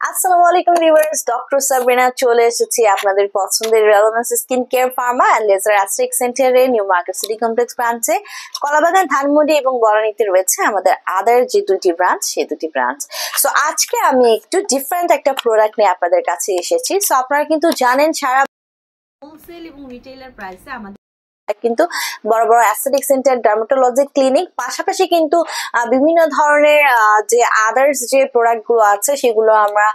আসসালামু আলাইকুম viewers, doctor Sabrina চলে এসেছি আপনাদের পছন্দের relevance skin care pharma and laser aesthetic সেন্টারে নিউ মার্কেট সিটি কমপ্লেক্স ব্রাঞ্চে কলাবাগান, ধানমন্ডি এবং বনানীতে রয়েছে আমাদের আদার যে দুটি ব্রাঞ্চ, সেই দুটি ব্রাঞ্চ। সো আজকে আমি একটু ডিফারেন্ট একটা প্রোডাক্ট নিয়ে আপনাদের কাছে এসেছি। সো আপনারা কিন্তু জানেন সারা হোলসেল এবং রিটেইলার প্রাইসে আমাদের কিন্তু বড় বড় অ্যাস্থেটিক সেন্টার, ডার্মাটোলজি ক্লিনিক, পাশাপাশি কিন্তু বিভিন্ন ধরনের যে আদার্স যে প্রোডাক্ট গুলো আছে সেগুলো আমরা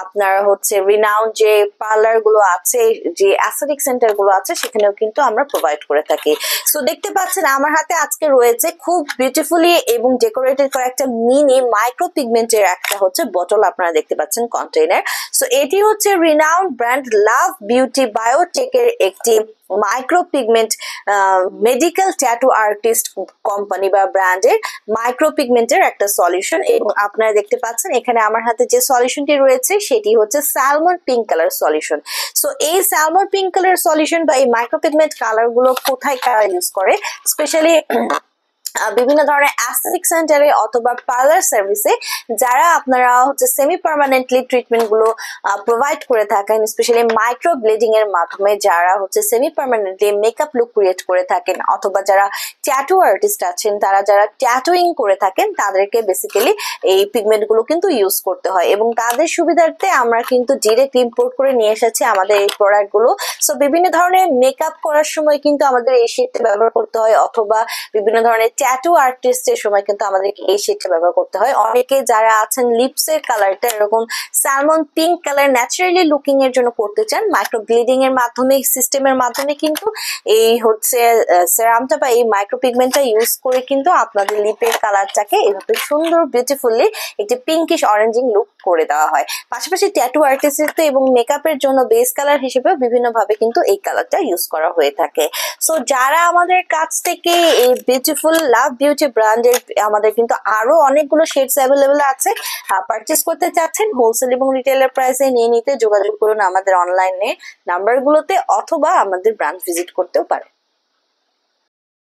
আপনার হচ্ছে রিনাউন্ড যে পার্লার গুলো আছে, যে অ্যাস্থেটিক সেন্টার গুলো আছে সেখানেও কিন্তু আমরা প্রোভাইড করে থাকি। সো দেখতে পাচ্ছেন আমার হাতে আজকে রয়েছে খুব বিউটিফুলি এবং ডেকোরেটেড করা একটা মিনি মাইক্রো পিগমেন্টের একটা হচ্ছে বোতল, আপনারা দেখতে পাচ্ছেন কন্টেইনার। সো এটি হচ্ছে রিনাউন্ড ব্র্যান্ড লাভ বিউটি বায়োটেকের একটি micro pigment medical tattoo artist company বা ব্র্যান্ডের মাইক্রো পিগমেন্টের একটা সলিউশন। এবং আপনারা দেখতে পাচ্ছেন এখানে আমার হাতে যে সলিউশনটি রয়েছে সেটি হচ্ছে salmon pink colour solution. So এই স্যালমন পিঙ্ক কালার সলিউশন বা এই মাইক্রো পিগমেন্ট কালার গুলো কোথায় কারা ইউজ করে, স্পেশালি বিভিন্ন ধরনের অ্যাস্থেটিক সেন্টারে অথবা পার্লার সার্ভিসে যারা আপনারা হচ্ছে সেমি পার্মানেন্টলি ট্রিটমেন্ট গুলো প্রোভাইড করে থাকেন, স্পেশালি মাইক্রো ব্লেডিং এর মাধ্যমে যারা হচ্ছে semi permanently makeup look create করে থাকেন, অথবা যারা ট্যাটু আর্টিস্ট আছেন, তারা যারা ট্যাটুইং করে থাকেন, তাদেরকে বেসিক্যালি এই পিগমেন্ট গুলো কিন্তু ইউজ করতে হয়। এবং তাদের সুবিধার্থে আমরা কিন্তু ডিরেক্ট ইম্পোর্ট করে নিয়ে এসেছি আমাদের এই প্রোডাক্ট গুলো। সো বিভিন্ন ধরনের মেকআপ করার সময় কিন্তু আমাদের এই শেডটা ব্যবহার করতে হয়, অথবা বিভিন্ন ধরনের ট্যাটু আর্টিস্টের সময় কিন্তু আমাদেরকে এই শেডটা ব্যবহার করতে হয়। অনেকে যারা আছেন লিপসের কালারটা এরকম salmon pink colour naturally looking এর জন্য করতে চান, মাইক্রো ব্লিডিং এর মাধ্যমে, সিস্টেমের মাধ্যমে কিন্তু এই হচ্ছে সেরামটা বা এই মাইক্রো পিগমেন্টটা ইউজ করে কিন্তু আপনাদের লিপের কালারটাকে এভাবে সুন্দর বিউটিফুলি একটি পিঙ্কিশ অরেঞ্জিং লুক করে দেওয়া হয়। পাশাপাশি ট্যাটু আর্টিস্ট এবং মেকআপের জন্য বেস কালার হিসেবে বিভিন্ন ভাবে কিন্তু এই কালারটা ইউজ করা হয়ে থাকে। সো যারা আমাদের কাছ থেকে এই বিউটিফুল লাভ বিউটি ব্র্যান্ডের আমাদের কিন্তু আরো অনেকগুলো শেডস অ্যাভেলেবল আছে, পারচেস করতে চাচ্ছেন হোলসেল এবং রিটেইলার প্রাইসে নিয়ে নিতে যোগাযোগ করুন আমাদের অনলাইনে নাম্বারগুলোতে, অথবা আমাদের ব্রাঞ্চ ভিজিট করতেও পারেন।